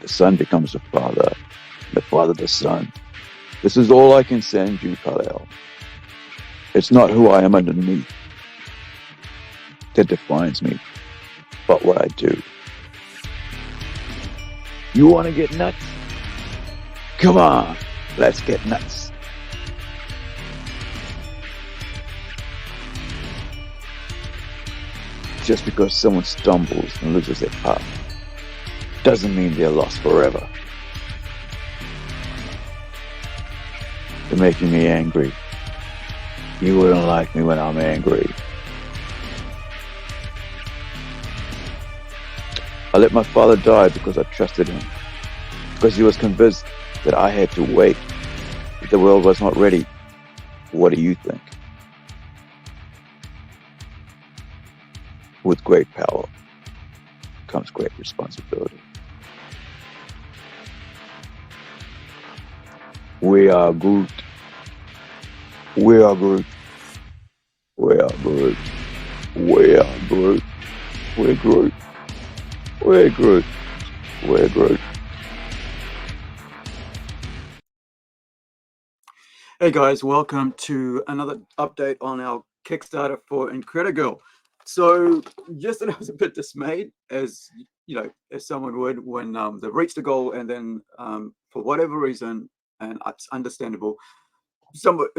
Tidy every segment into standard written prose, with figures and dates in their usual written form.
The son becomes the father the son. This is all I can send you, Kal-El. It's not who I am underneath that defines me, but what I do. You want to get nuts? Come on, let's get nuts. Just because someone stumbles and loses their path doesn't mean they're lost forever. You're making me angry. You wouldn't like me when I'm angry. I let my father die because I trusted him. Because he was convinced that I had to wait. That the world was not ready. What do you think? With great power comes great responsibility. We are Groot. We are Groot. We are Groot. We are Groot. We're Groot. We're Groot. We're Groot. Hey guys, welcome to another update on our Kickstarter for Incredi-Girl. So yesterday I was a bit dismayed, as you know, as someone would, when they reached the goal and then for whatever reason, and it's understandable, somebody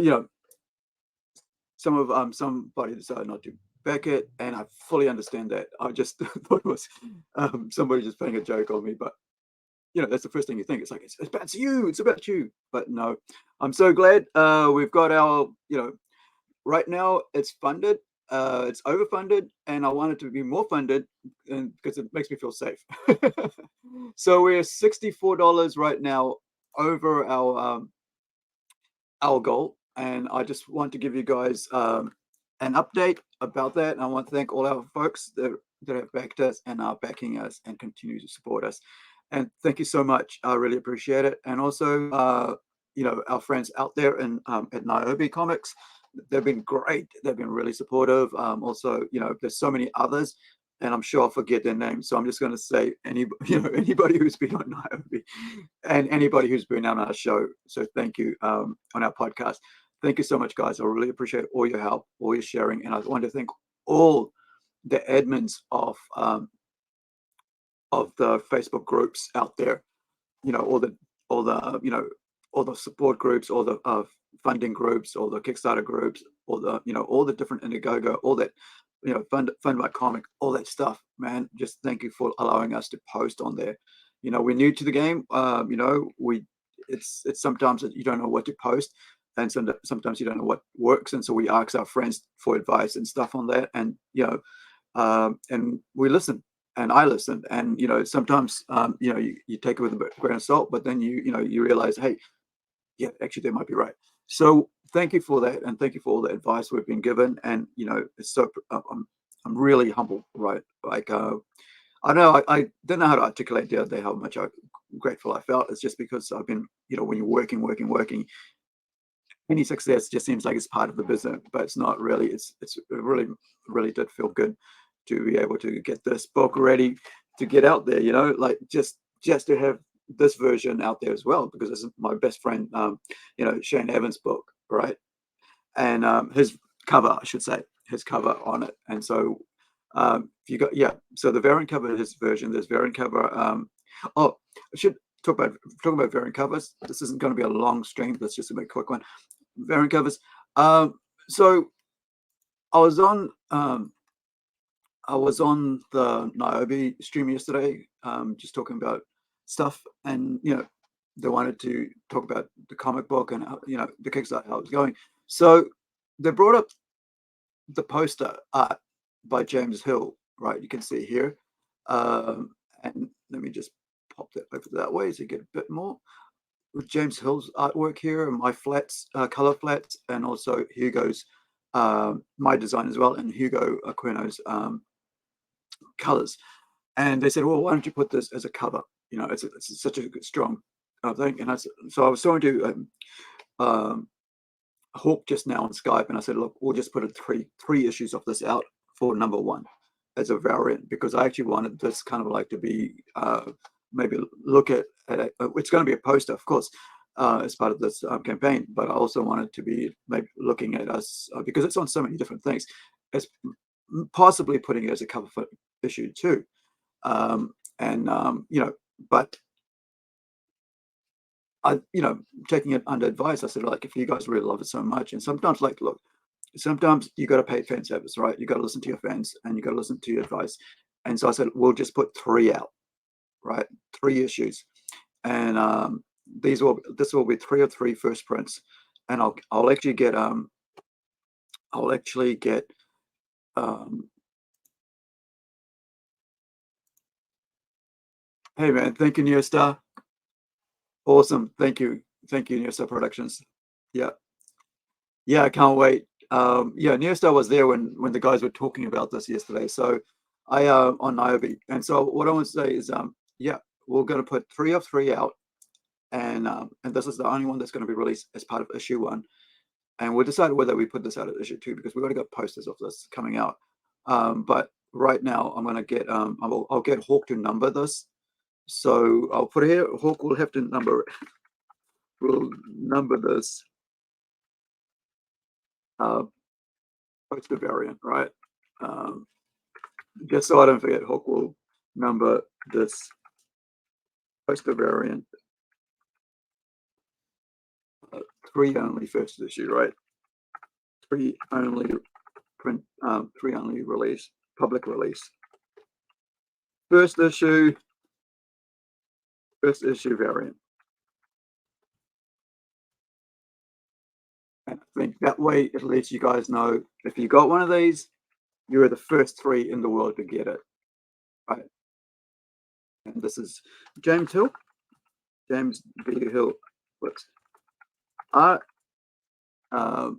decided not to back it, and I fully understand that. I just thought it was somebody just playing a joke on me, but that's the first thing you think. It's like, it's about you, it's about you. But no, I'm so glad we've got our, right now it's funded, it's overfunded, and I want it to be more funded, and because it makes me feel safe. So we're $64 right now over our goal, and I just want to give you guys an update about that. And I want to thank all our folks that have backed us and are backing us and continue to support us. And thank you so much. I really appreciate it. And also, our friends out there at Niobe Comics, they've been great. They've been really supportive. Also, there's so many others, and I'm sure I'll forget their names. So I'm just going to say anybody who's been on Niobe and anybody who's been on our show. So thank you on our podcast. Thank you so much, guys. I really appreciate all your help, all your sharing, and I want to thank all the admins of the Facebook groups out there, all the support groups, all the funding groups, all the Kickstarter groups, all the different Indiegogo, all that, fund my comic, all that stuff, man. Just thank you for allowing us to post on there. We're new to the game. It's sometimes you don't know what to post, and sometimes you don't know what works, and so we ask our friends for advice and stuff on that, and and we listen. And I listen, and sometimes you take it with a grain of salt, but then you realize, hey, yeah, actually they might be right. So thank you for that, and thank you for all the advice we've been given. And it's so I'm really humble, right? Like I know I don't know how to articulate the other day how much grateful I felt. It's just because I've been, when you're working, any success just seems like it's part of the business, but it's not really. It really did feel good to be able to get this book ready to get out there, like just to have this version out there as well, because this is my best friend, Shane Evans' book, right? And his cover, I should say, his cover on it. And so you got, so the variant cover, his version, there's variant cover. I should talk about variant covers. This isn't going to be a long stream. That's just a bit quick one. Variant covers. So I was on the Niobe stream yesterday, just talking about stuff, and they wanted to talk about the comic book and the Kickstarter, how it's going. So they brought up the poster art by James Hill, right? You can see here, and let me just pop that over that way so you get a bit more with James Hill's artwork here, and my flats, color flats, and also Hugo's my design as well, and Hugo Aquino's colors. And they said, well, why don't you put this as a cover? It's such a strong thing. And so I was talking to Hawk just now on Skype, and I said, look, we'll just put three issues of this out for #1 as a variant, because I actually wanted this kind of like to be maybe look at it's going to be a poster, of course, as part of this campaign. But I also wanted to be maybe looking at us because it's on so many different things, as possibly putting it as a cover for issue 2. And but I, taking it under advice, I said, like, if you guys really love it so much, and sometimes, like, look, sometimes you got to pay fan service, right? You got to listen to your fans and you got to listen to your advice. And so I said, we'll just put 3 out, right? 3 issues, and this will be 3 of 3 first prints, and I'll actually get hey man, thank you, Near Star. Awesome, thank you, Near Star Productions. Yeah, yeah, I can't wait. Yeah, Neostar was there when the guys were talking about this yesterday. So I on Niobe, and so what I want to say is, yeah, we're going to put 3 of 3 out, and this is the only one that's going to be released as part of issue 1, and we'll decide whether we put this out at issue 2 because we've already got posters of this coming out. But right now, I'm going to get I'll get Hawk to number this, so I'll put it here. Hawk will have to number will number this. Poster variant, right? Just so I don't forget, Hawk will number this poster variant 3 only first issue, right? 3 only print, 3 only release, public release. First issue variant. And I think that way, at least you guys know if you got one of these, you're the first 3 in the world to get it, right? And this is James Hill, James B. Hill books. Art. I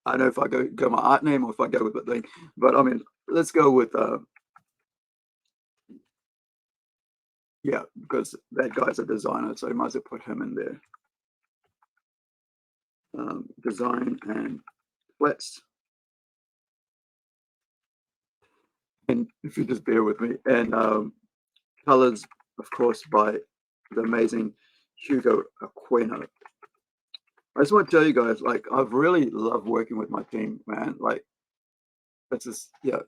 don't know if I go my art name or if I go with the thing, but I mean, let's go with yeah, because that guy's a designer, so I might as well put him in there. Design and flats, and if you just bear with me, and colors, of course, by the amazing Hugo Aquino. I just want to tell you guys, like, I've really loved working with my team, man. Like, this is, yeah,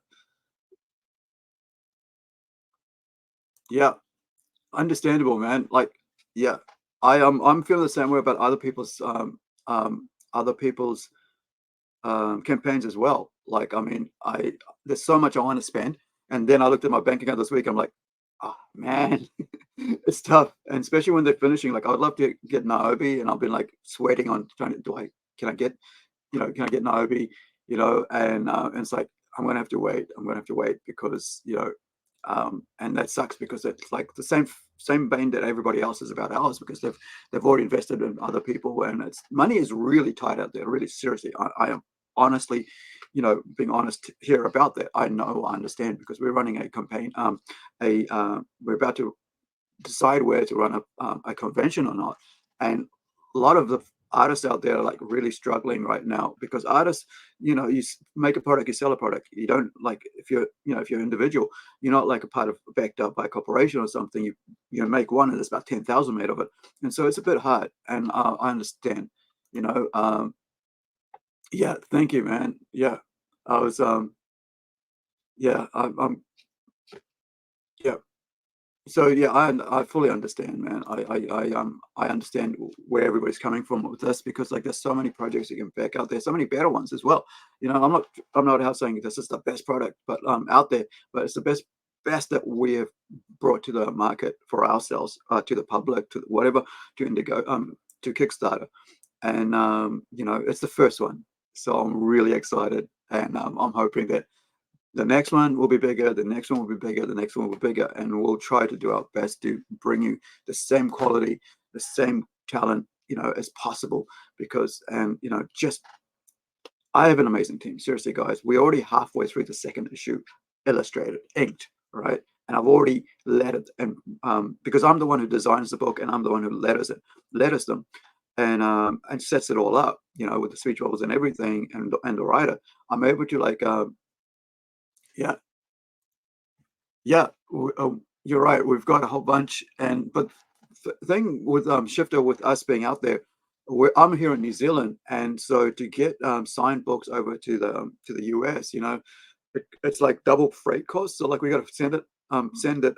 understandable, man. Like, yeah, I'm feeling the same way about other people's other people's campaigns as well. Like, I mean, there's so much I want to spend, and then I looked at my bank account this week. I'm like, oh man, it's tough, and especially when they're finishing. Like, I would love to get Niobe, and I've been like sweating on trying to can I get Niobe, and it's like I'm gonna have to wait. I'm gonna have to wait because and that sucks because it's like the same vein that everybody else is about ours because they've already invested in other people, and it's money is really tight out there, really seriously. I am honestly, being honest here about that. I understand because we're running a campaign. We're about to decide where to run a convention or not, and a lot of the artists out there are like really struggling right now because artists, you make a product, you sell a product. You don't, like, if you're individual, you're not like a part of backed up by a corporation or something. You make one and there's about 10,000 made of it, and so it's a bit hard, and I understand. Yeah, thank you, man. Yeah, I was yeah, I'm yeah. So yeah, I fully understand, man. I understand where everybody's coming from with this because, like, there's so many projects you can back out there, so many better ones as well. I'm not out saying this is the best product, but out there, but it's the best that we have brought to the market for ourselves, to the public, to whatever, to Indigo, to Kickstarter, and it's the first one, so I'm really excited, and I'm hoping that the next one will be bigger, the next one will be bigger, the next one will be bigger, and we'll try to do our best to bring you the same quality, the same talent, as possible. Because, just I have an amazing team. Seriously, guys, we're already halfway through the second issue, illustrated, inked, right? And I've already lettered, and because I'm the one who designs the book, and I'm the one who letters them, and sets it all up, with the speech bubbles and everything, and the writer. I'm able to, like, yeah, Yeah, you're right. We've got a whole bunch, and but the thing with Shifter, with us being out there, I'm here in New Zealand, and so to get signed books over to the US, it's like double freight costs. So like we got to send it,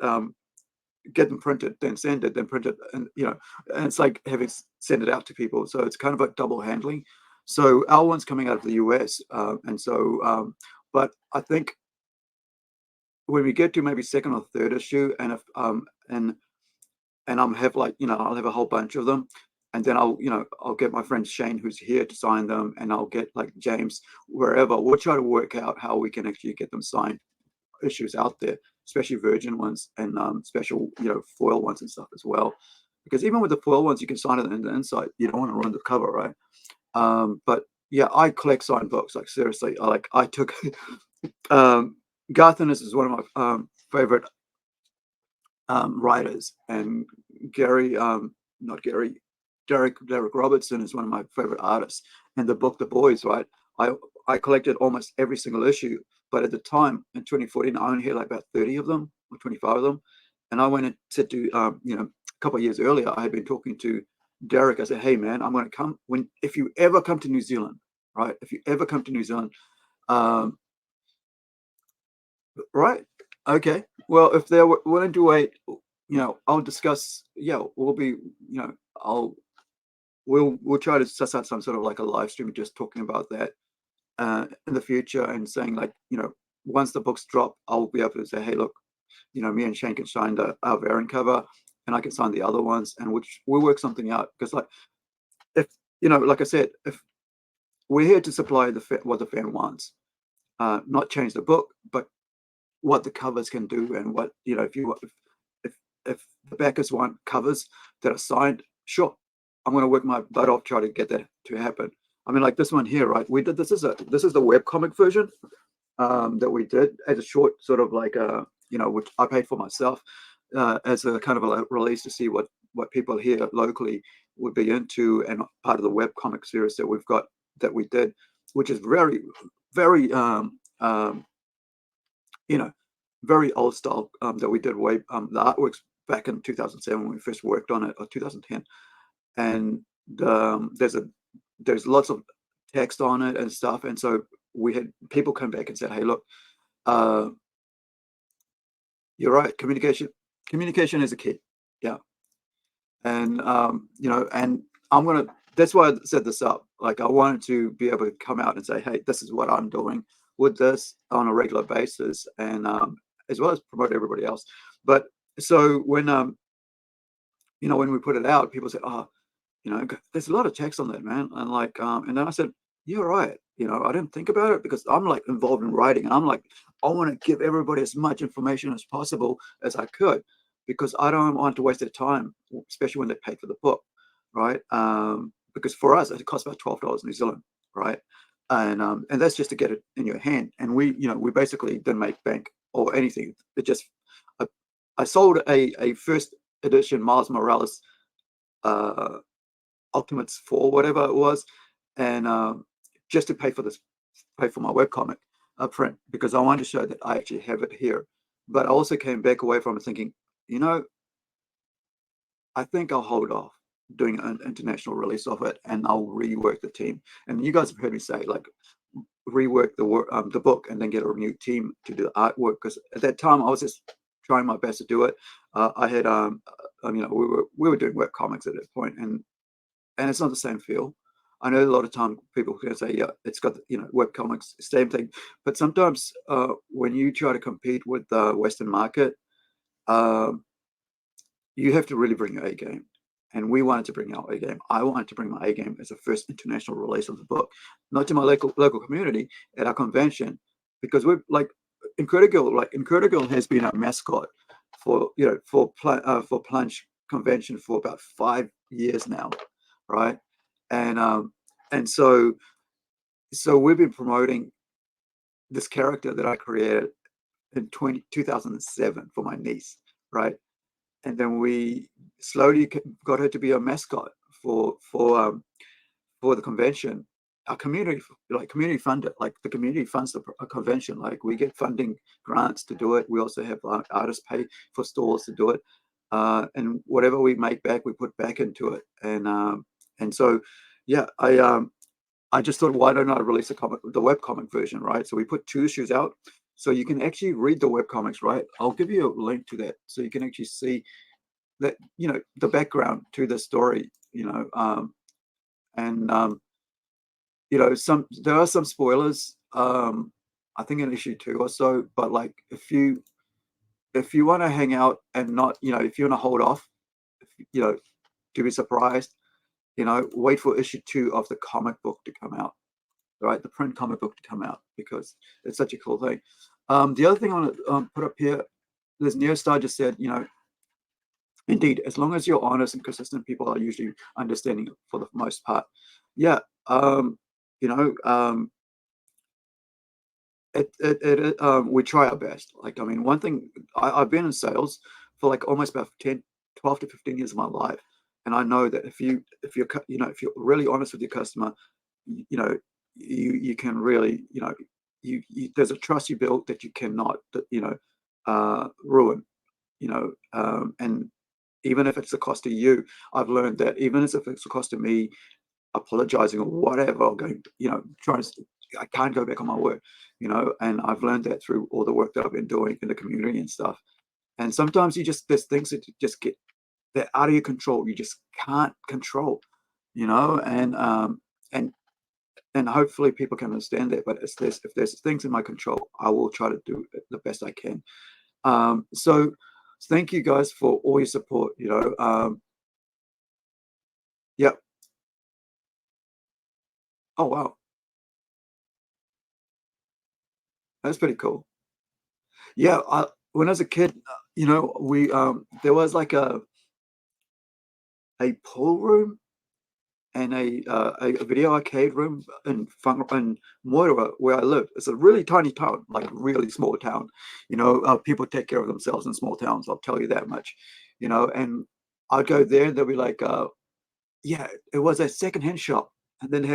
get them printed, then send it, then print it, and and it's like having send it out to people. So it's kind of like double handling. So our one's coming out of the US, and so but I think when we get to maybe second or third issue, and if and I'm have like I'll have a whole bunch of them, and then I'll get my friend Shane who's here to sign them, and I'll get like James wherever. We'll try to work out how we can actually get them signed issues out there, especially virgin ones and special foil ones and stuff as well. Because even with the foil ones, you can sign it in the inside. You don't want to ruin the cover, right? But yeah, I collect signed books. Like seriously, I took um, Garth Ennis is one of my favorite writers, and Gary, not Gary, Derek Robertson is one of my favorite artists. And the book The Boys, right? I I collected almost every single issue, but at the time in 2014, I only had like about 30 of them or 25 of them. And I went and said to a couple of years earlier, I had been talking to Derek. I said, "Hey man, I'm going to come when if you ever come to New Zealand, right? If you ever come to New Zealand, um, right? Okay. Well, if they're willing to wait, I'll discuss. Yeah, we'll be. I'll we'll try to suss out some sort of like a live stream just talking about that in the future, and saying like once the books drop, I'll be able to say, hey, look, me and Shane can sign our variant cover, and I can sign the other ones, and which we'll work something out because like if like I said, if we're here to supply what the fan wants, not change the book, but what the covers can do, and what if if the backers want covers that are signed, sure, I'm going to work my butt off try to get that to happen. I mean, like this one here, right? We did this is the web comic version that we did as a short sort of like which I paid for myself as a kind of a release to see what people here locally would be into, and part of the web comic series that we've got that we did, which is very you know, very old style that we did way the artworks back in 2007 when we first worked on it, or 2010. And there's lots of text on it and stuff. And so we had people come back and said, "Hey, look, uh, you're right. Communication is a key." Yeah, and and I'm gonna. That's why I set this up. Like I wanted to be able to come out and say, "Hey, this is what I'm doing with this on a regular basis," and as well as promote everybody else. But so when we put it out, people said, "Oh, there's a lot of text on that, man," and like, and then I said, "You're right." I didn't think about it because I'm like involved in writing, and I'm like, I want to give everybody as much information as possible as I could, because I don't want to waste their time, especially when they paid for the book, right? Because for us, it costs about $12 New Zealand, right? And that's just to get it in your hand. And we basically didn't make bank or anything. It just I, I sold a first edition Miles Morales uh, Ultimates 4, whatever it was, and just to pay for my webcomic print, because I wanted to show that I actually have it here. But I also came back away from it thinking, you know, I think I'll hold off doing an international release of it, and I'll rework the team. And you guys have heard me say like rework the book and then get a new team to do the artwork, because at that time I was just trying my best to do it. I had we were doing web comics at that point, and it's not the same feel. I know a lot of time people can say, yeah, it's got web comics, same thing, but sometimes when you try to compete with the Western market, um, you have to really bring your A game. And we wanted to bring our A game. I wanted to bring my A game as a first international release of the book, not to my local community at our convention, because we're like Incredi-Girl. Like Incredi-Girl has been our mascot for Plunge convention for about 5 years now, right? And so we've been promoting this character that I created in 2007 for my niece, right? And then we slowly got her to be a mascot for the convention. our community, like community fund it. Like the community funds the convention. Like we get funding grants to do it. We also have artists pay for stalls to do it, and whatever we make back, we put back into it. And so, yeah, I just thought, why don't I release the webcomic version, right? So we put 2 issues out, so you can actually read the webcomics, right? I'll give you a link to that, so you can actually see that, the background to the story, and there are some spoilers, I think in issue 2 or so, but like if you want to hang out and not, if you want to hold off, you know to be surprised, wait for issue 2 of the comic book to come out, right? The print comic book to come out, because it's such a cool thing. The other thing I want to put up here, this Neostar just said, indeed, as long as you're honest and consistent, people are usually understanding for the most part. Yeah. You know, we try our best. Like, I mean, one thing, I've been in sales for like almost about 12 to 15 years of my life. And I know that if you're really honest with your customer, you can really, there's a trust you build that you cannot, ruin, and even if it's a cost to you, I've learned that even if it's a cost to me apologizing or whatever, or going, trying to, I can't go back on my word, and I've learned that through all the work that I've been doing in the community and stuff. And sometimes there's things that you just get, they're out of your control. You just can't control, and hopefully people can understand that. But if there's things in my control, I will try to do it the best I can. So thank you guys for all your support. Yeah. Oh wow, that's pretty cool. Yeah, when I was a kid, we there was like a pool room and a video arcade room in Moira, where I lived. It's a really tiny town, like really small town. People take care of themselves in small towns. I'll tell you that much. And I'd go there, and they'll be like, yeah, it was a secondhand shop, and then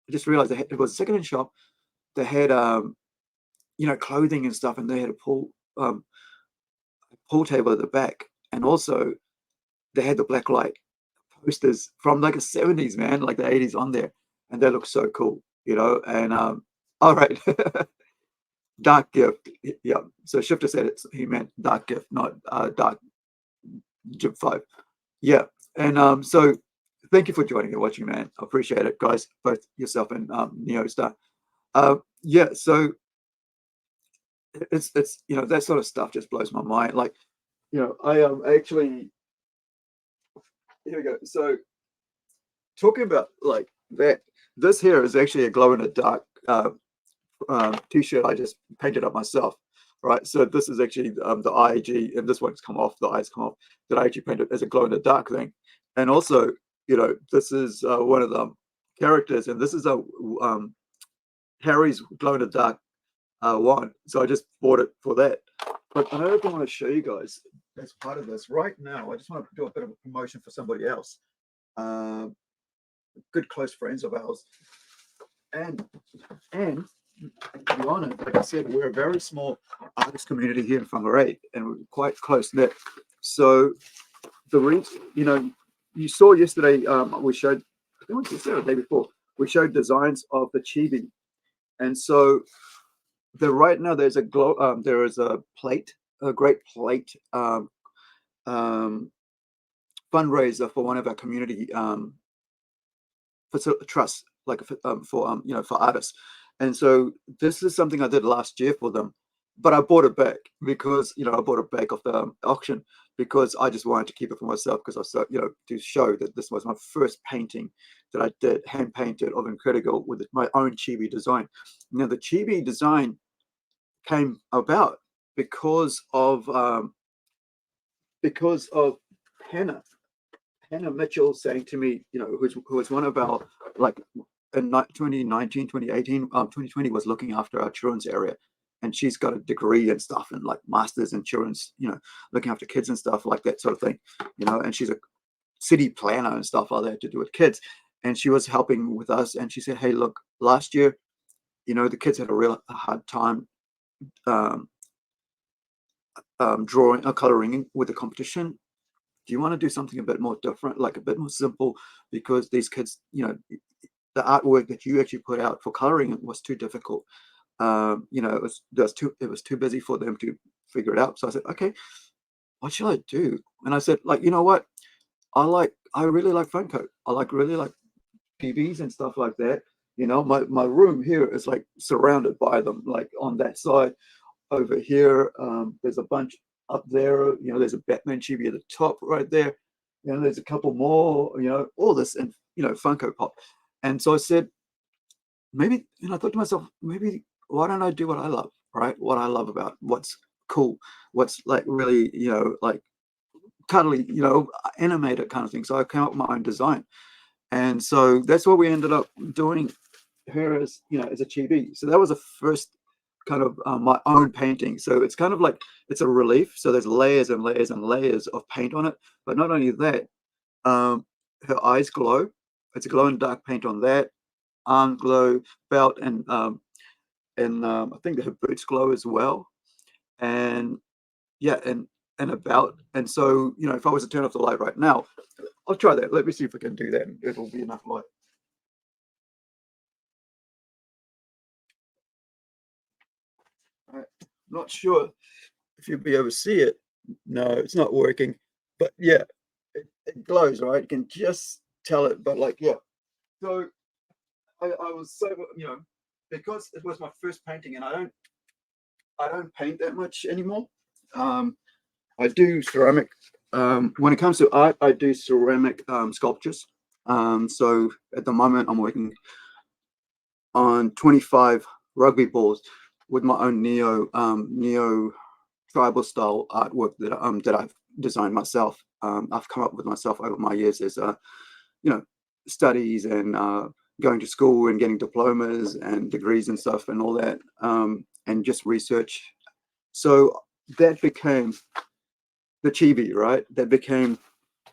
I just realized it was a secondhand shop. They had clothing and stuff, and they had a pool table at the back, and also they had the black light posters from like the 70s, man, like the 80s on there, and they look so cool, And all right, Dark Gift, yeah. So Shifter said he meant Dark Gift, not Dark Jib 5, yeah. And so thank you for joining and watching, man. I appreciate it, guys, both yourself and Neostar. Yeah, so it's that sort of stuff just blows my mind. Like, I actually, here we go. So talking about like that, this here is actually a glow in the dark t-shirt I just painted up myself, right? So this is actually the IAG, and this one's come off, the eyes come off, that I actually painted as a glow in the dark thing. And also, this is one of the characters, and this is a Harry's glow in the dark wand. So I just bought it for that. But another thing I want to show you guys as part of this right now, I just want to do a bit of a promotion for somebody else. Good close friends of ours, and to be honest, like I said, we're a very small artist community here in Whangarei, and we're quite close knit. So the reason, you saw yesterday, we showed, I think it was yesterday or the day before, we showed designs of the chibi, and so right now there's there is a great plate fundraiser for one of our community trusts, like for artists. And so this is something I did last year for them, but I bought it back because I bought it back off the auction because I just wanted to keep it for myself, because I was to show that this was my first painting that I did hand painted of Incredi-Girl with my own chibi design. Now the chibi design came about because of Hannah Mitchell saying to me, who was one of our, like, in 2019, 2018, 2020, was looking after our children's area. And she's got a degree and stuff, and like masters in children's, looking after kids and stuff like that sort of thing, and she's a city planner and stuff like that to do with kids. and she was helping with us, and she said, "Hey, look, last year, the kids had a real hard time um, drawing or coloring with the competition. Do you want to do something a bit more different, like a bit more simple? Because these kids, the artwork that you actually put out for coloring was too difficult. It was too busy for them to figure it out." So I said, "Okay, what shall I do?" And I said, like, you know what? I really like Funko. Really like TVs and stuff like that. My room here is like surrounded by them, like on that side. Over here, there's a bunch up there. There's a Batman chibi at the top right there. There's a couple more. All this and Funko Pop. And so I said, maybe, I thought to myself, maybe why don't I do what I love, right? What I love about what's cool, what's like really, like cuddly, animated kind of thing. So I came up with my own design, and so that's what we ended up doing her as, as a chibi. So that was the first kind of my own painting. So it's kind of like it's a relief. So there's layers and layers and layers of paint on it. But not only that, her eyes glow. It's a glow in dark paint on that. Arm glow, belt, and I think her boots glow as well. And yeah, and a belt. And so if I was to turn off the light right now, I'll try that. Let me see if I can do that. It'll be enough light. All right. Not sure if you'll be able to see it. No, it's not working. But yeah, it glows, right? You can just tell it. But like, yeah. So I was so because it was my first painting, and I don't paint that much anymore. Um, I do ceramic. When it comes to art, I do ceramic sculptures. So at the moment, I'm working on 25 rugby balls with my own neo tribal style artwork that I've designed myself. I've come up with myself over my years as you know studies and going to school and getting diplomas and degrees and stuff and all that, and just research. So that became the chibi, right? That became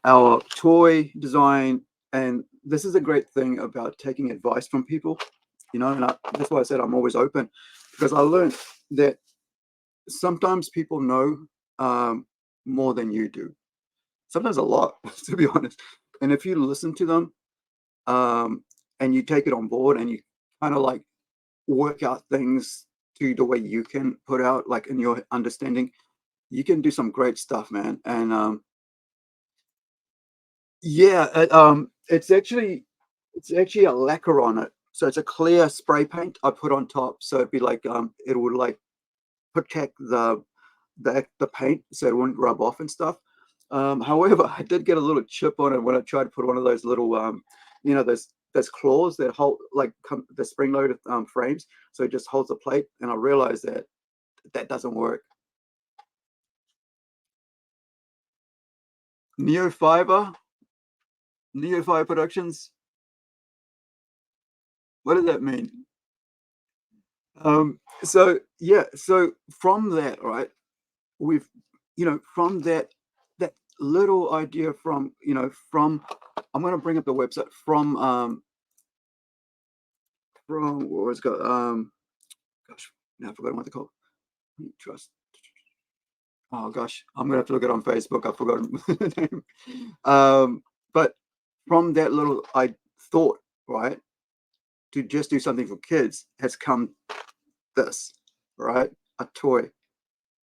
our toy design. And this is a great thing about taking advice from people, and that's why I said I'm always open, because I learned that sometimes people know more than you do. Sometimes a lot, to be honest. And if you listen to them, and you take it on board, and you kind of like work out things to the way you can put out, like in your understanding, you can do some great stuff, man. And yeah, it's actually a lacquer on it. So it's a clear spray paint I put on top. So it'd be like it would like protect the paint so it wouldn't rub off and stuff. However, I did get a little chip on it when I tried to put one of those little those claws that hold like the spring loaded frames. So it just holds the plate, and I realized that that doesn't work. Neo Fiber, Neo Fiber Productions. What does that mean? So yeah, so from that, right, we've from that little idea from I'm gonna bring up the website from what was it called? Gosh, now I've forgotten what they call trust. Oh gosh, I'm gonna have to look it on Facebook. I've forgotten the name. But from that little I thought, right, to just do something for kids has come this, right? A toy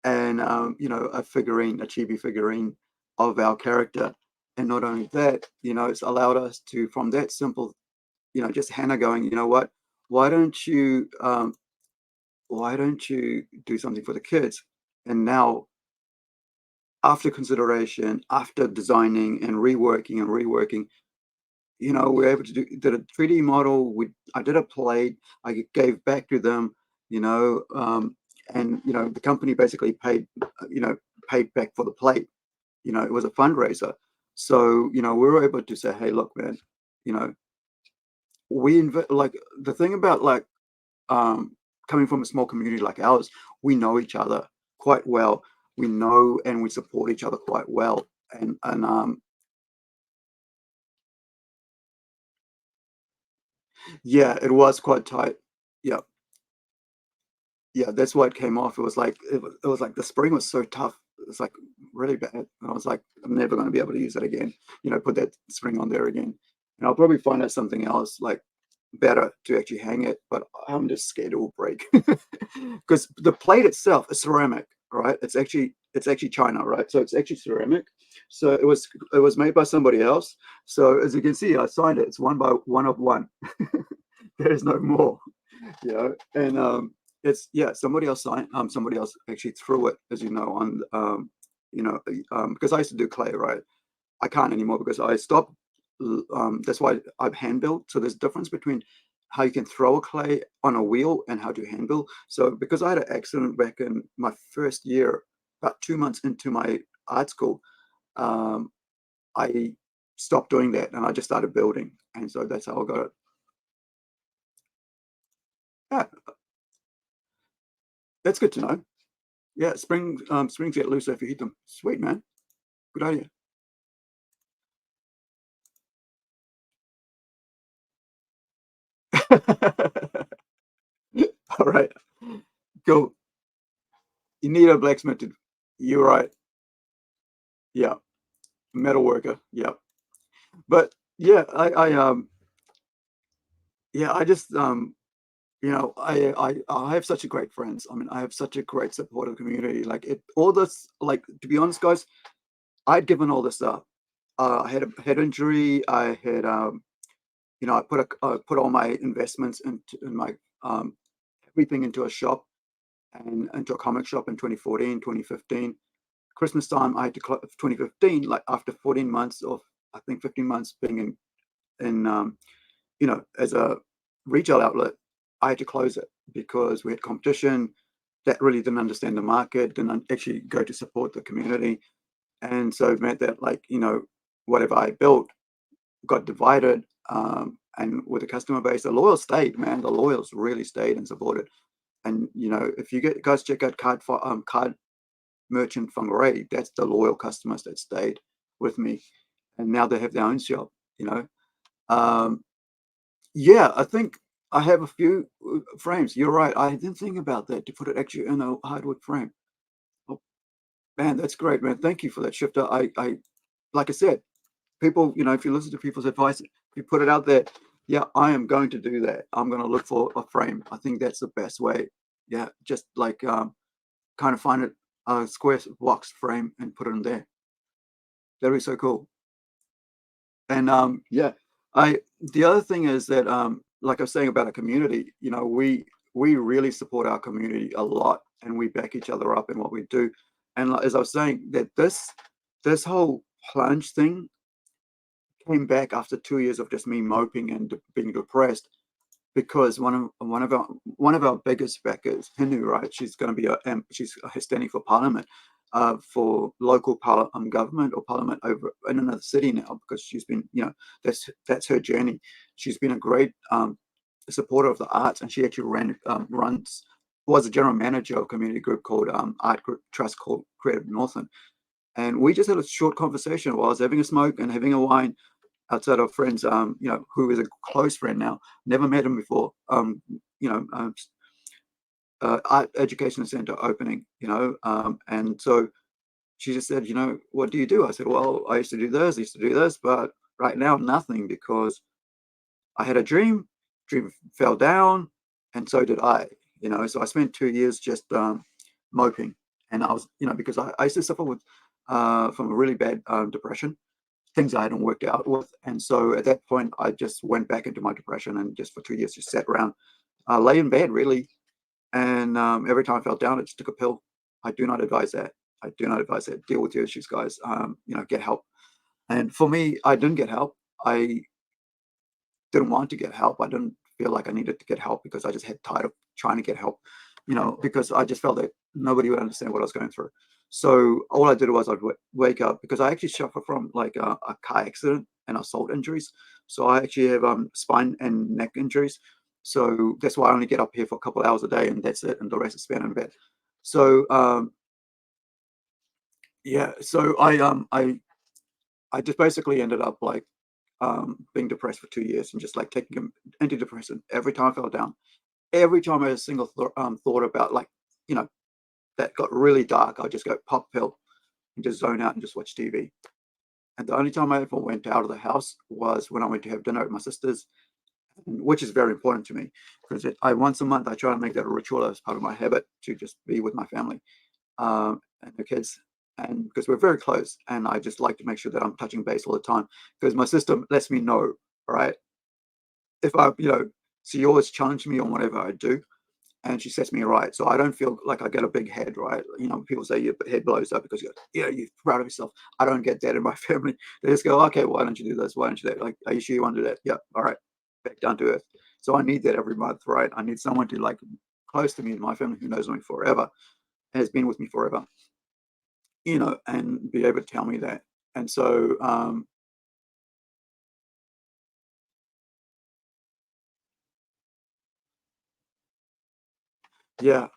and a figurine, a chibi figurine of our character. And not only that, it's allowed us to, from that simple, just Hannah going, you know what, why don't you do something for the kids? And now, after consideration, after designing and reworking, we're able to did a 3D model. I did a plate. I gave back to them, and the company basically paid back for the plate. It was a fundraiser. So we were able to say, hey, look, man, you know, like the thing about like coming from a small community like ours, we know each other quite well. We know and we support each other quite well, and Yeah, it was quite tight. Yeah, yeah, that's why it came off. It was like it was like the spring was so tough. It was like really bad. And I was like, I'm never going to be able to use it again. Put that spring on there again. And I'll probably find out something else like better to actually hang it. But I'm just scared it will break because the plate itself is ceramic, right? It's actually China, right? So it's actually ceramic. So it was made by somebody else. So as you can see, I signed it. It's one by one of one. There is no more. And it's yeah, somebody else signed. Somebody else actually threw it, as you know, on because I used to do clay, right? I can't anymore because I stopped. That's why I've hand built. So there's a difference between how you can throw a clay on a wheel and how to hand build. So because I had an accident back in my first year, about 2 months into my art school, um, I stopped doing that and I just started building, and so that's how I got it. Yeah, that's good to know. Yeah, springs get looser if you hit them. Sweet, man. Good idea. All right, cool. You need a blacksmith. You're right. Yeah, metal worker. Yeah, but yeah, yeah, I just I have such a great friends. I mean, I have such a great supportive community. Like all this. Like to be honest, guys, I'd given all this up. I had a head injury. I had I put all my investments into in my everything into a shop and into a comic shop in 2014, 2015. Christmas time, I had to close 2015, like after 14 months of, I think 15 months being as a retail outlet, I had to close it because we had competition that really didn't understand the market, didn't actually go to support the community. And so it meant that, like, whatever I built got divided. And with the customer base, the loyals stayed, man. The loyals really stayed and supported. And if you guys check out Card Merchant Whangarei, that's the loyal customers that stayed with me, and now they have their own shop. You know, um, yeah, I think I have a few frames. You're right. I didn't think about that to put it actually in a hardwood frame. Oh, man, that's great, man. Thank you for that shifter. Like I said, people, if you listen to people's advice, if you put it out there, yeah, I am going to do that. I'm going to look for a frame. I think that's the best way. Yeah, just like kind of find it a square box frame and put it in there. That'd be so cool. And yeah, I the other thing is that like I was saying about a community, we really support our community a lot, and we back each other up in what we do. And like, as I was saying, that this whole plunge thing came back after 2 years of just me moping and being depressed because one of our biggest backers, Hinu, right? She's going to be she's standing for parliament, for local government or parliament over in another city now because she's been, that's her journey. She's been a great supporter of the arts, and she actually runs was a general manager of a community group called Art Group Trust called Creative Northern. And we just had a short conversation while I was having a smoke and having a wine outside of friends, who is a close friend now. Never met him before. You know, Art Education Center opening. And so she just said, what do you do? I said, well, I used to do this, I used to do this, but right now nothing because I had a dream fell down, and so did I. So I spent 2 years just moping, and I was, because I used to suffer with from a really bad depression, things I hadn't worked out with. And so at that point, I just went back into my depression and just for 2 years just sat around, lay in bed really. And every time I felt down, I just took a pill. I do not advise that. I do not advise that. Deal with your issues, guys. Get help. And for me, I didn't get help. I didn't want to get help. I didn't feel like I needed to get help because I just had tired of trying to get help, because I just felt that nobody would understand what I was going through. So all I did was I'd wake up because I actually suffer from like a car accident and assault injuries. So I actually have spine and neck injuries. So that's why I only get up here for a couple of hours a day, and that's it, and the rest is spent in bed. So yeah, so I just basically ended up like being depressed for 2 years and just like taking an antidepressant every time I fell down. Every time I had a single thought about like, you know, that got really dark, I'd just go pop pill and just zone out and just watch TV. And the only time I ever went out of the house was when I went to have dinner at my sister's, which is very important to me because I once a month I try to make that a ritual as part of my habit to just be with my family and the kids, and because we're very close, and I just like to make sure that I'm touching base all the time because my sister lets me know, right? If I, she always challenges me on whatever I do, and she sets me right, so I don't feel like I get a big head, right? People say your head blows up because you're proud of yourself. I don't get that in my family. They just go, okay, why don't you do this? Why don't you do that? Like, are you sure you want to do that? Yeah, all right, back down to earth. So I need that every month, right? I need someone to like close to me in my family who knows me forever, has been with me forever, and be able to tell me that. And so, yeah,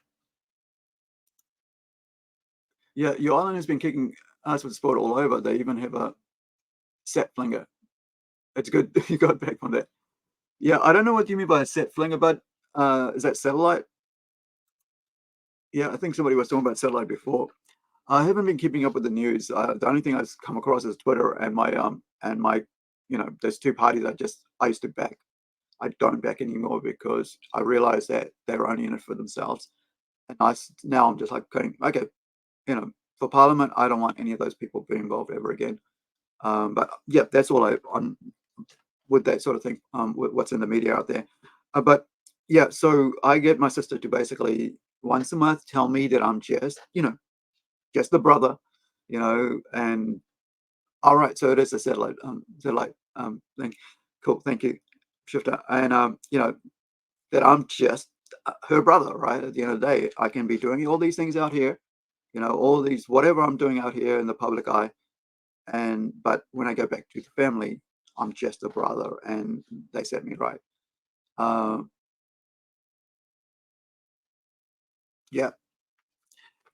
yeah, your island has been kicking us with sport all over. They even have a set flinger. It's good you got back on that. Yeah, I don't know what you mean by a set flinger, but is that satellite? Yeah, I think somebody was talking about satellite before. I haven't been keeping up with the news. The only thing I've come across is Twitter and my, there's two parties I used to back. I don't back anymore because I realized that they're only in it for themselves. And now I'm just like going, okay, for Parliament, I don't want any of those people being involved ever again. But yeah, that's all on with that sort of thing. With what's in the media out there. But yeah, so I get my sister to basically once a month tell me that I'm just the brother, and all right, so it is a satellite thing. Cool, thank you, Shifter. And that I'm just her brother, right? At the end of the day, I can be doing all these things out here, all these whatever I'm doing out here in the public eye, but when I go back to the family, I'm just a brother, and they set me right. Um, yeah,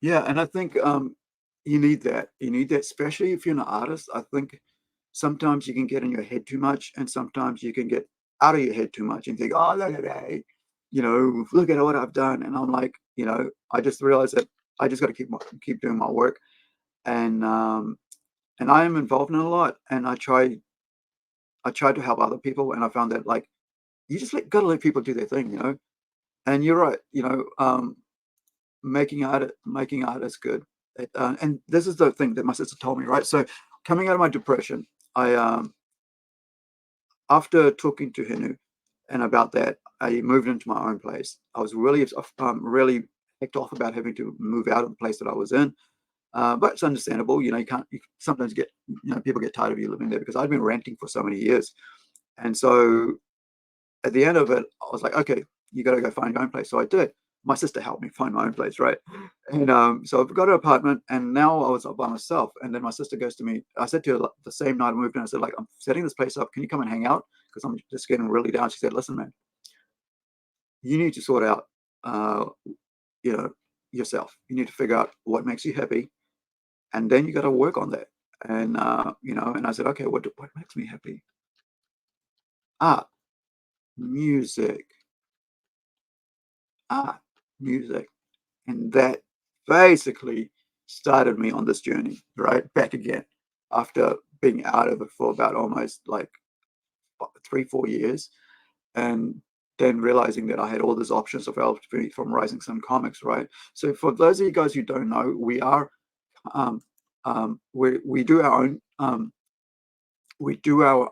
yeah, and I think you need that. You need that, especially if you're an artist. I think sometimes you can get in your head too much, and sometimes you can get out of your head too much and think, "Oh, look at that! Look at what I've done." And I'm like, I just realized that I just got to keep doing my work, and I am involved in a lot, and I try to help other people, and I found that like you just gotta let people do their thing. And you're right, making art is good. And this is the thing that my sister told me, right? So coming out of my depression, I after talking to Hinu and about that, I moved into my own place. I was really hecked off about having to move out of the place that I was in. But it's understandable, you can't. You sometimes get, people get tired of you living there because I'd been renting for so many years, and so at the end of it, I was like, okay, you got to go find your own place. So I did. My sister helped me find my own place, right? And so I've got an apartment, and now I was by myself. And then my sister goes to me. I said to her the same night I moved in, I said, like, I'm setting this place up. Can you come and hang out? Because I'm just getting really down. She said, listen, man, you need to sort out, uh, you know, yourself. You need to figure out what makes you happy, and then you got to work on that. And and I said, okay, what makes me happy? Art, music, art, music. And that basically started me on this journey, right? Back again after being out of it for about almost like 3, 4 years. And then realizing that I had all these options available to me from Rising Sun Comics, right? So for those of you guys who don't know, um, we do our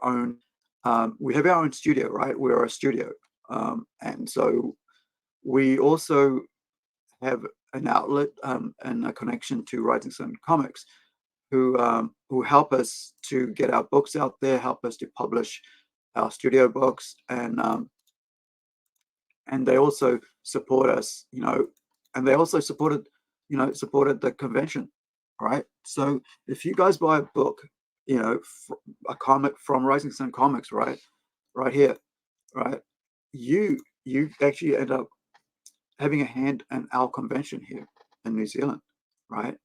own we have our own studio, right? We're a studio, and so we also have an outlet and a connection to Rising Sun Comics, who help us to get our books out there, help us to publish our studio books, and they also support us, and they also supported the convention, right? So if you guys buy a book, a comic from Rising Sun Comics, right here, right, you actually end up having a hand in our convention here in New Zealand, right?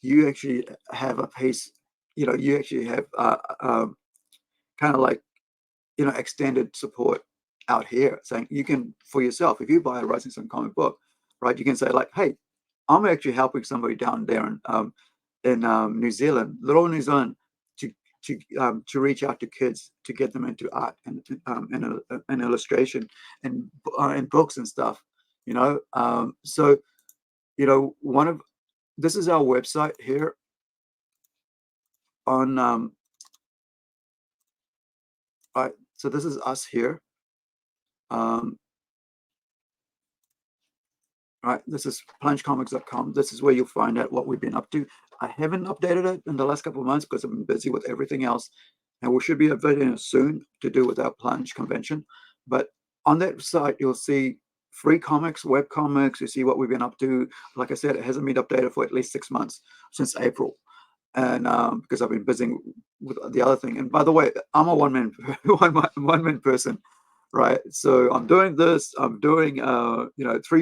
You actually have a piece, you actually have kind of like extended support out here, saying you can, for yourself, if you buy a Rising Sun comic book, right, you can say like, hey, I'm actually helping somebody down there in New Zealand, little New Zealand, to to reach out to kids to get them into art and illustration and books and stuff. So this is our website here on right. So this is us here. Um, right, this is plungecomics.com. This is where you'll find out what we've been up to. I haven't updated it in the last couple of months because I've been busy with everything else, and we should be updating it soon to do with our plunge convention. But on that site, you'll see free comics, web comics. You see what we've been up to. Like I said, it hasn't been updated for at least 6 months, since April, and because I've been busy with the other thing. And by the way, I'm a one man person, right? So I'm doing this. I'm doing 3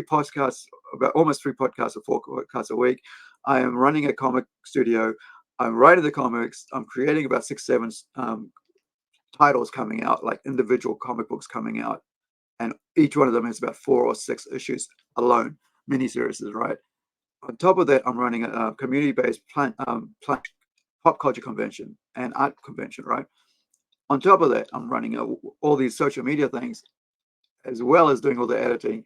podcasts, about almost 3 podcasts or 4 podcasts a week. I am running a comic studio. I'm writing the comics. I'm creating about 6, 7 titles coming out, like individual comic books coming out, and each one of them has about 4 or 6 issues alone, miniseries, right? On top of that, I'm running a community-based pop culture convention and art convention, right? On top of that, I'm running all these social media things, as well as doing all the editing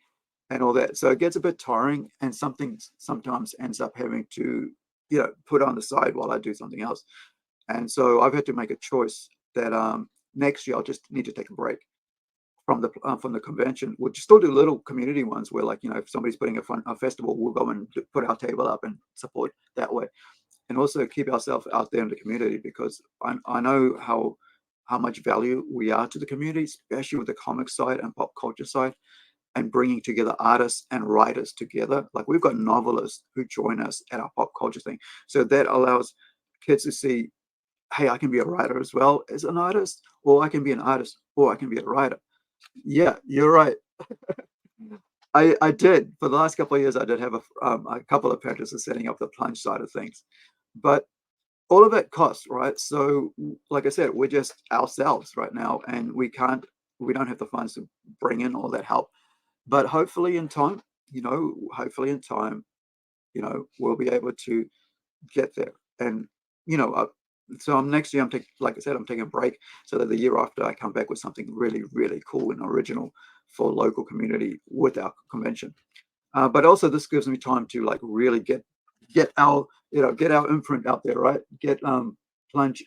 and all that. So it gets a bit tiring, and something sometimes ends up having to, put on the side while I do something else. And so I've had to make a choice that next year I'll just need to take a break from the convention. We'll still do little community ones where, like, if somebody's putting a festival, we'll go and put our table up and support that way, and also keep ourselves out there in the community, because I know how much value we are to the community, especially with the comic side and pop culture side, and bringing together artists and writers together. Like, we've got novelists who join us at our pop culture thing, so that allows kids to see, hey, I can be a writer as well as an artist, or I can be an artist, or I can be a writer. Yeah, you're right. I did, for the last couple of years. I did have a couple of apprentices setting up the plunge side of things, but all of it costs, right? So, like I said, we're just ourselves right now, and we don't have the funds to bring in all that help. But hopefully in time, we'll be able to get there. And so next year, like I said, I'm taking a break, so that the year after I come back with something really, really cool and original for local community with our convention. But also, this gives me time to, like, really get our imprint out there, right? Get Plunge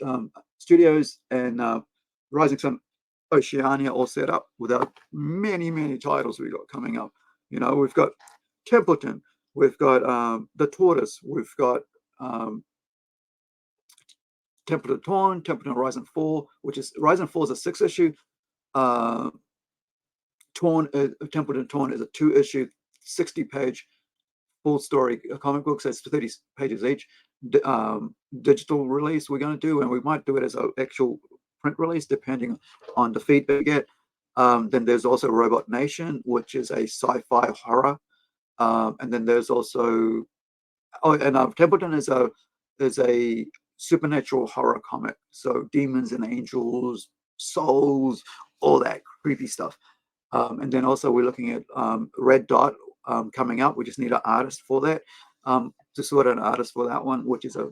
Studios and Rising Sun Oceania all set up with our many, many titles we got coming up. We've got Templeton, we've got The Tortoise, we've got um, Templeton Torn, Templeton Horizon 4, which is Horizon 4 is a 6 issue. Uh, Templeton Torn is a 2 issue, 60-page full story comic book. So it's 30 pages each. Digital release we're going to do, and we might do it as an actual print release depending on the feedback we get. Then there's also Robot Nation, which is a sci-fi horror. And then there's also Templeton is a supernatural horror comic. So demons and angels, souls, all that creepy stuff. And then also we're looking at Red Dot coming up. We just need an artist for that. To sort out an artist for that one, which is a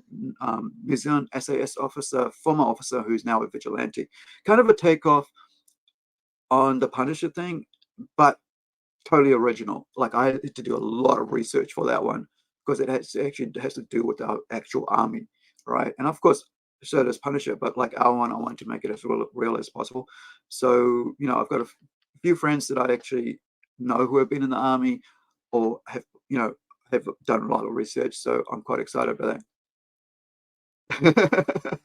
New Zealand SAS officer, former officer, who's now a vigilante. Kind of a takeoff on the Punisher thing, but totally original. Like, I had to do a lot of research for that one, because it actually has to do with our actual army, right? And of course, so does Punisher, but like our one, I want to make it as real as possible. So, I've got a few friends that I actually know who have been in the army, or have done a lot of research. So I'm quite excited about that.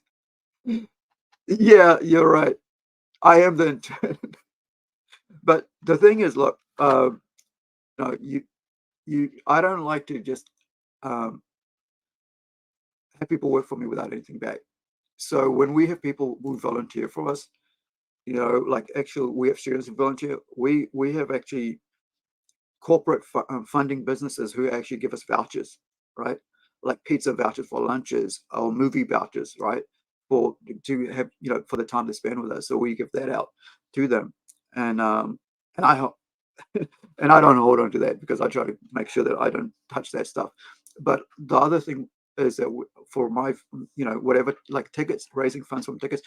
Yeah, you're right. I am the intern. But the thing is, look, no, I don't like to just um, have people work for me without anything back. So when we have people who volunteer for us, like, actually, we have students who volunteer. We have actually corporate funding businesses who actually give us vouchers, right? Like pizza vouchers for lunches, or movie vouchers, right? for to have, for the time to spend with us. So we give that out to them, and and I ho- and I don't hold on to that because I try to make sure that I don't touch that stuff. But the other thing is that for my, whatever, like tickets, raising funds from tickets,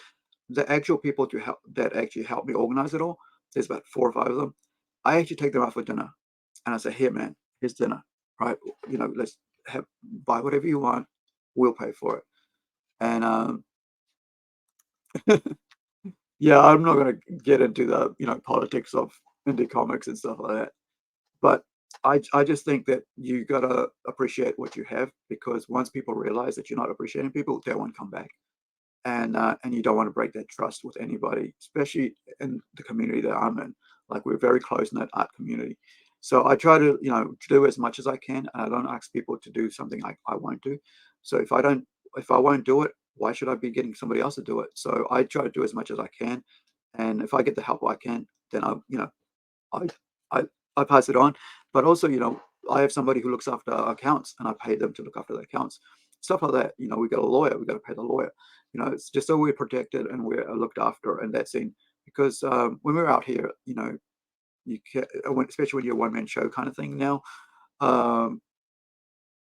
the actual people to help that actually help me organize it all, there's about 4 or 5 of them. I actually take them out for dinner, and I say, "Here, man, here's dinner, right? Let's have buy whatever you want. We'll pay for it." And yeah, I'm not gonna get into the politics of indie comics and stuff like that. But I just think that you gotta appreciate what you have, because once people realize that you're not appreciating people, they won't come back. And you don't want to break that trust with anybody, especially in the community that I'm in. Like, we're very close knit art community, so I try to do as much as I can, and I don't ask people to do something I won't do. So if I won't do it, why should I be getting somebody else to do it? So I try to do as much as I can, and if I get the help I can, then I I I pass it on. But also, I have somebody who looks after accounts, and I pay them to look after the accounts, stuff like that. We got a lawyer, we got to pay the lawyer. It's just so we're protected and we're looked after, and that's in because when we're out here, you can, especially when you're a one man show kind of thing now. Um,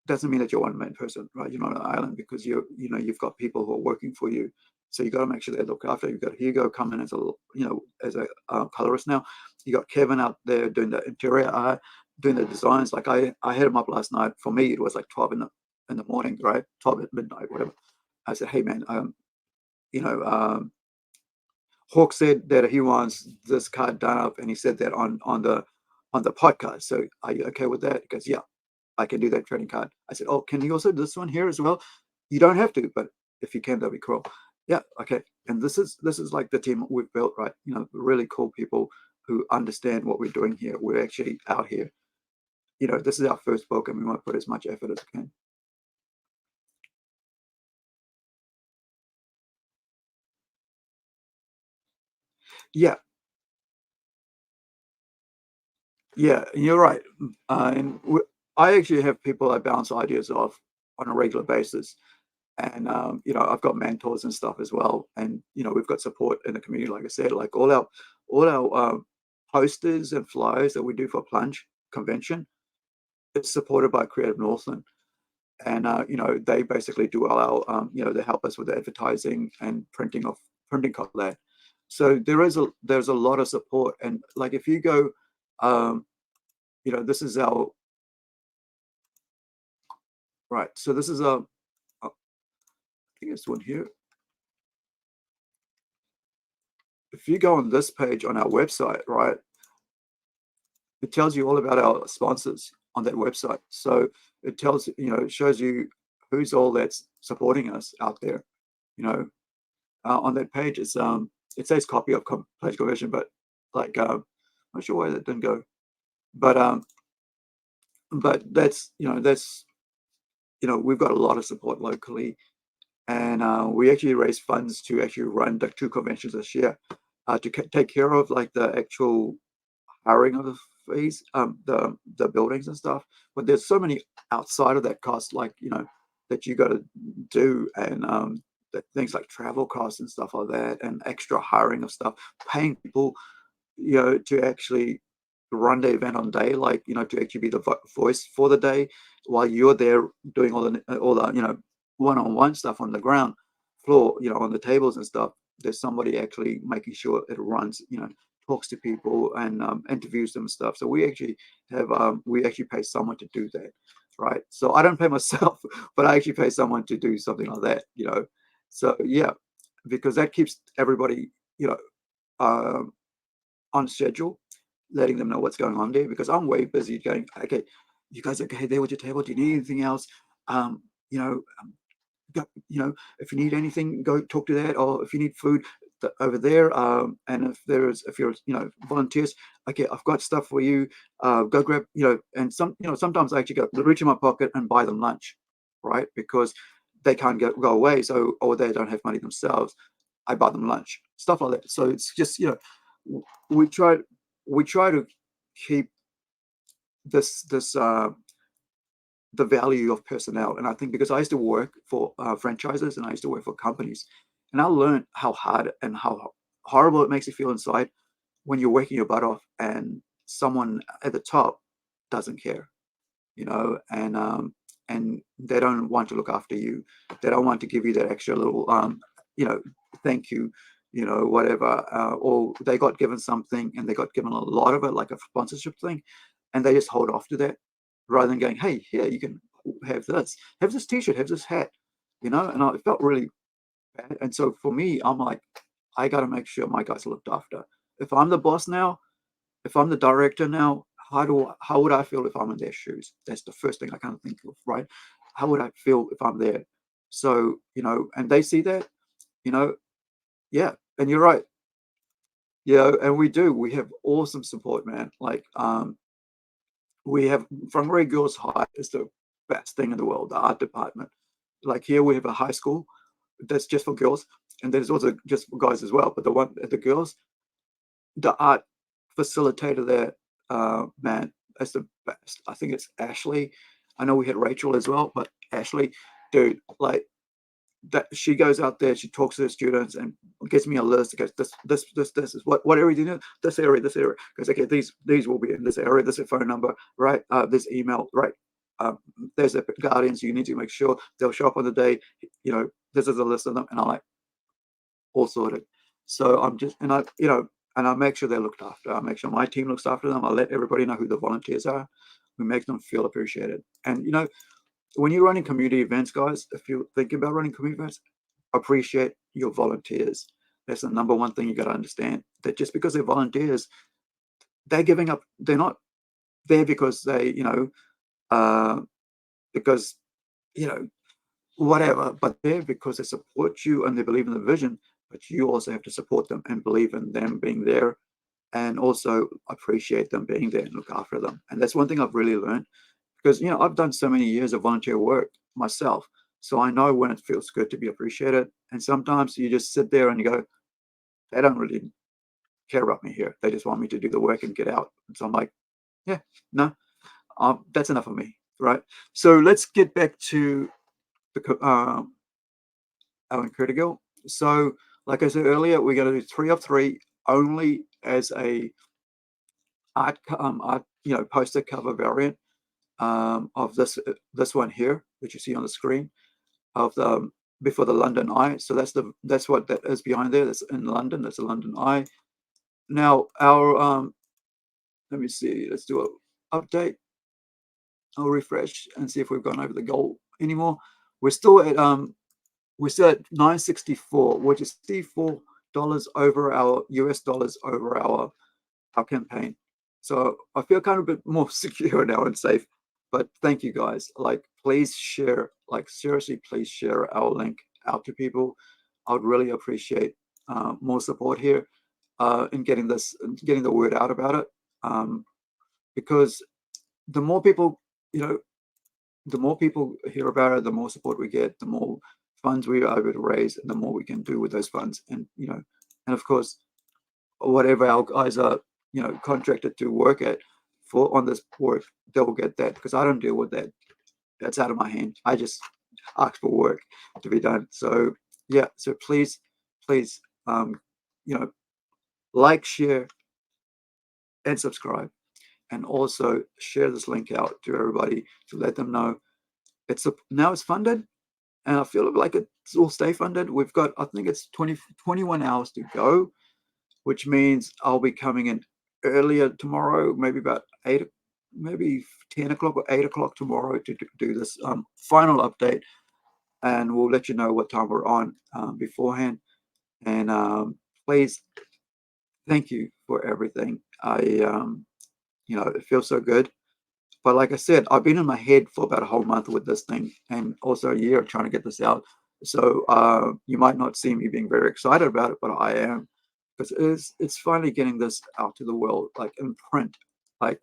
doesn't mean that you're one man person, right? You're not an island, because you've got people who are working for you. So you got to make sure they look after. You've got Hugo coming as a colorist now. You got Kevin out there doing the interior art, doing the designs. Like, I hit him up last night. For me, it was like 12 in the morning, right? 12 at midnight, whatever. I said, "Hey, man, you know, Hawk said that he wants this card done up, and he said that on the podcast. So are you okay with that?" He goes, "Yeah, I can do that trading card." I said, "Oh, can you also do this one here as well?" "You don't have to, but if you can, that'd be cool." "Yeah, okay." And this is like the team we've built, right? Really cool people who understand what we're doing here. We're actually out here. This is our first book, and we want to put as much effort as we can. Yeah, yeah, you're right. I actually have people I bounce ideas off on a regular basis. And I've got mentors and stuff as well, and we've got support in the community. Like I said, like all our posters and flyers that we do for Plunge convention, it's supported by Creative Northland. And they basically do all our they help us with the advertising and printing of that. So there's a lot of support. And like, if you go, um this is our right, so this is I think it's one here. If you go on this page on our website, right, it tells you all about our sponsors on that website. So it shows you who's all that's supporting us out there. You know, on that page, it says copy of page conversion, but like, I'm not sure why that didn't go. But that's we've got a lot of support locally, and we actually raise funds to actually run the 2 conventions this year, to take care of like the actual hiring of the fees, the buildings and stuff. But there's so many outside of that cost, like, that you got to do, and things like travel costs and stuff like that, and extra hiring of stuff, paying people, to actually run the event on day, like, to actually be the voice for the day while you're there doing all the one-on-one stuff on the ground floor, on the tables and stuff. There's somebody actually making sure it runs, talks to people and interviews them and stuff. So we actually pay someone to do that, right? So I don't pay myself, but I actually pay someone to do something like that. So yeah, because that keeps everybody, um, on schedule, letting them know what's going on there, because I'm way busy going, "Okay, you guys okay there with your table? Do you need anything else? Um, you know, if you need anything, go talk to that, or if you need food, over there. And if you're, volunteers, okay, I've got stuff for you. Go grab, and sometimes I actually go reach in my pocket and buy them lunch, right? Because they can't go away, so, or they don't have money themselves. I buy them lunch, stuff like that. So it's just, we try we try to keep this the value of personnel. And I think, because I used to work for franchises, and I used to work for companies, And I learned how hard and how horrible it makes you feel inside when you're working your butt off and someone at the top doesn't care, and they don't want to look after you. They don't want to give you that extra little, you know, thank you, whatever. Or they got given something and they got given a lot of it, like a sponsorship thing, and they just hold off to that rather than going, hey, here, you can have this t-shirt, have this hat, and I felt really bad. And so for me, I'm like, I got to make sure my guys are looked after. If I'm the boss now, if I'm the director now, how would I feel if I'm in their shoes? That's the first thing I kind of think of, right? How would I feel if I'm there? So, and they see that, you know, yeah, and you're right. And we have awesome support, man. Like, we have from Ray Girls High is the best thing in the world, the art department. Like here we have a high school that's just for girls, and there's also just for guys as well. But the girls, the art facilitator there, man, that's the best. I think it's Ashley. I know we had Rachel as well, but Ashley, dude, like that, she goes out there, she talks to the students and gives me a list. It goes, this is what area do you know? This area, this area. Goes, okay, these will be in this area. This is a phone number, right? This email, right? There's the guardians. You need to make sure they'll show up on the day. This is a list of them, and I like all sorted. So I'm just, and I make sure they're looked after. I make sure my team looks after them. I let everybody know who the volunteers are. We make them feel appreciated. And when you're running community events, guys, if you're thinking about running community events, appreciate your volunteers. That's the number one thing you got to understand. That just because they're volunteers, they're giving up. They're not there because uh, because you know, whatever, but they're because they support you and they believe in the vision. But you also have to support them and believe in them being there, and also appreciate them being there and look after them. And that's one thing I've really learned because I've done so many years of volunteer work myself, so I know when it feels good to be appreciated. And sometimes you just sit there and you go, they don't really care about me here. They just want me to do the work and get out. And so I'm like, yeah, no, that's enough of me, right? So let's get back to the our Incredi-Girl. So, like I said earlier, we're going to do 3 of 3 only as a art poster cover variant of this one here, which you see on the screen of the before the London Eye. So that's what that is behind there. That's in London. That's a London Eye. Now our let me see. Let's do a update. I'll refresh and see if we've gone over the goal anymore. We're still at 964, which is $64 over our US dollars over our campaign. So I feel kind of a bit more secure now and safe. But thank you guys. Like, please share. Like, seriously, please share our link out to people. I would really appreciate more support here in getting the word out about it. Because the more people, you know, the more people hear about it, the more support we get, the more funds we are able to raise, and the more we can do with those funds. And of course, whatever our guys are, contracted to work at for on this work, they'll get that because I don't deal with that. That's out of my hand. I just ask for work to be done. So yeah, so please, you know, like, share, and subscribe, and also share this link out to everybody to let them know now it's funded, and I feel like it will stay funded. We've got, I think it's 21 hours to go, which means I'll be coming in earlier tomorrow, maybe about 8, maybe 10 o'clock or 8 o'clock tomorrow to do this final update, and we'll let you know what time we're on beforehand. And please, thank you for everything. It feels so good. But like I said, I've been in my head for about a whole month with this thing, and also a year trying to get this out. So you might not see me being very excited about it, but I am, because it's finally getting this out to the world, like in print, like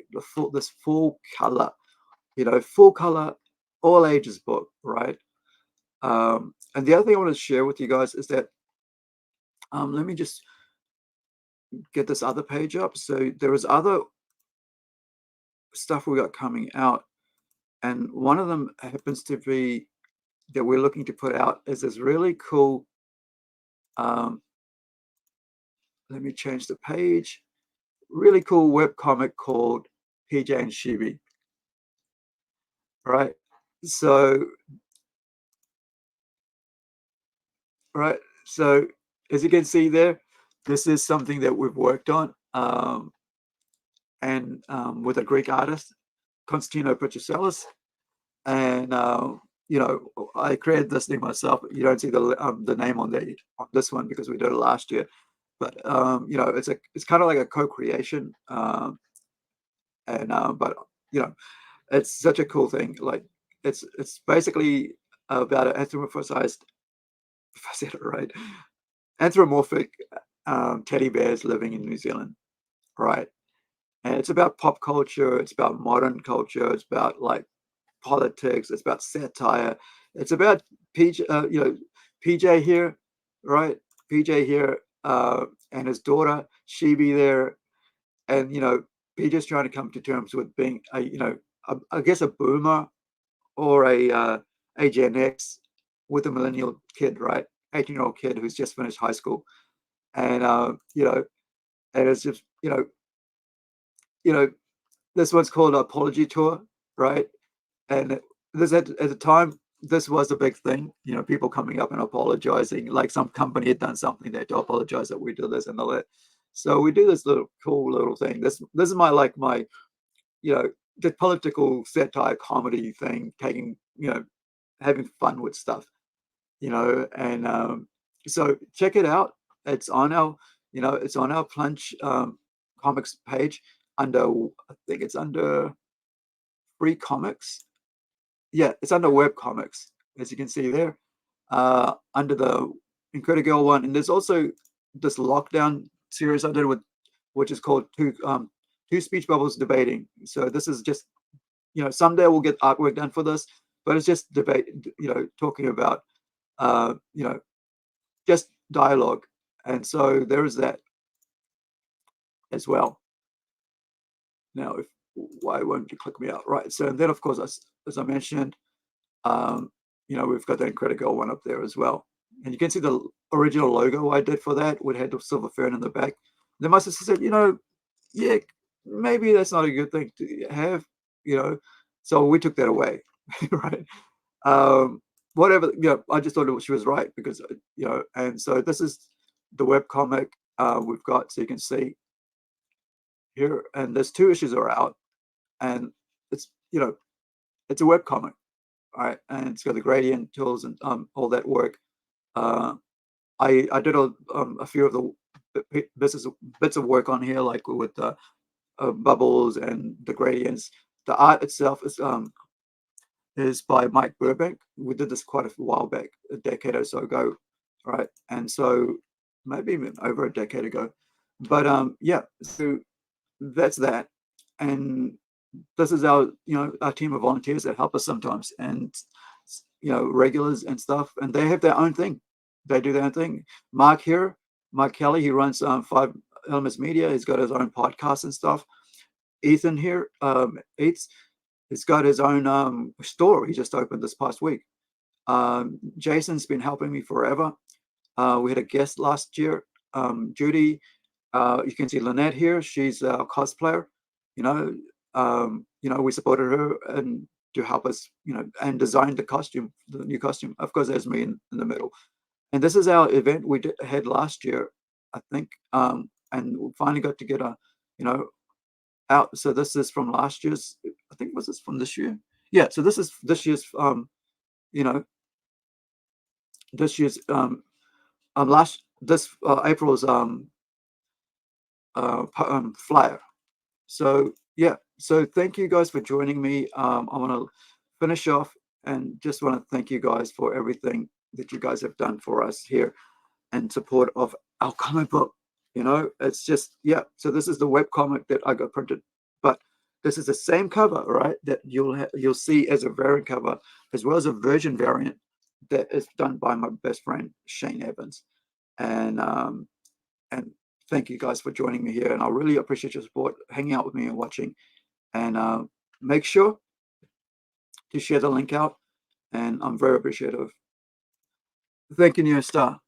this full color, all ages book, right? And the other thing I want to share with you guys is that let me just get this other page up. So there is other stuff we got coming out, and one of them happens to be that we're looking to put out is this really cool Let me change the page. Really cool webcomic called PJ and Shibi. Right. So, right. So, as you can see there, this is something that we've worked on, and with a Greek artist, Konstantino Petroselis. And I created this thing myself. You don't see the name on this one because we did it last year. But it's kind of like a co-creation, but you know, it's such a cool thing. Like it's basically about an anthropomorphized, if I said it right, anthropomorphic teddy bears living in New Zealand, right? And it's about pop culture. It's about modern culture. It's about like politics. It's about satire. It's about PJ here, right? PJ here, and his daughter Shibi there, and PJ's trying to come to terms with being I guess a boomer or a Gen X with a millennial kid, right? 18-year-old kid who's just finished high school, and and it's just you know this one's called Apology Tour, right? And this at the time, this was a big thing. People coming up and apologizing, like some company had done something, they had to apologize that we do this and all that. So we do this little cool little thing. This is my the political satire comedy thing, taking having fun with stuff, and so check it out. It's on our Plunge comics page under, I think it's under free comics. Yeah, it's under web comics, as you can see there, under the Incredi-Girl one. And there's also this lockdown series I did which is called Two Speech Bubbles Debating. So this is just, someday we'll get artwork done for this, but it's just debate, talking about, just dialogue. And so there is that as well. Now, why won't you click me out? Right. So then, of course, as I mentioned, we've got the Incredi-Girl one up there as well. And you can see the original logo I did for that, which had the silver fern in the back. They must have said, yeah, maybe that's not a good thing to have, So we took that away, right? Whatever, I just thought she was right because, and so this is the web comic we've got, so you can see here, and there's 2 issues are out, and it's, it's a web comic. All right, and it's got the gradient tools and all that work. I did a few of the bits of work on here, like with the bubbles and the gradients. The art itself is by Mike Burbank. We did this quite a while back, a decade or so ago, right? And so maybe even over a decade ago. But yeah, so that's that. And this is our team of volunteers that help us sometimes, and regulars and stuff, and they have their own thing. They do their own thing. Mark Kelly, he runs 5 Elements Media. He's got his own podcast and stuff. Ethan here, he's got his own store he just opened this past week. Jason's been helping me forever. We had a guest last year, Judy. You can see Lynette here. She's a cosplayer. We supported her and to help us, and designed the new costume. Of course, there's me in the middle. And this is our event we had last year, I think, and we finally got to get out. So this is from last year's. I think, was this from this year? Yeah. So this is this year's. This year's last this April's flyer. So yeah, so thank you guys for joining me. I want to finish off and just want to thank you guys for everything that you guys have done for us here in support of our comic book. It's just, yeah. So this is the web comic that I got printed, but this is the same cover, right? That you'll see as a variant cover, as well as a version variant that is done by my best friend Shane Evans, and thank you guys for joining me here. And I really appreciate your support, hanging out with me and watching. And make sure to share the link out. And I'm very appreciative. Thank you, New Star.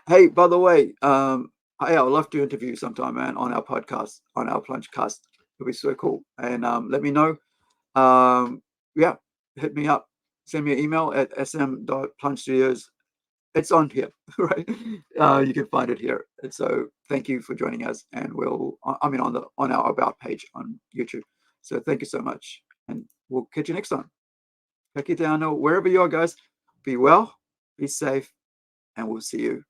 Hey, by the way, hey, I would love to interview you sometime, man, on our podcast, on our Plunge cast. It'll be so cool. And let me know. Yeah, hit me up. Send me an email at sm.plungestudios. It's on here, right? You can find it here. And so thank you for joining us. And I mean, on our About page on YouTube. So thank you so much. And we'll catch you next time. Kaki te ano, wherever you are, guys. Be well, be safe, and we'll see you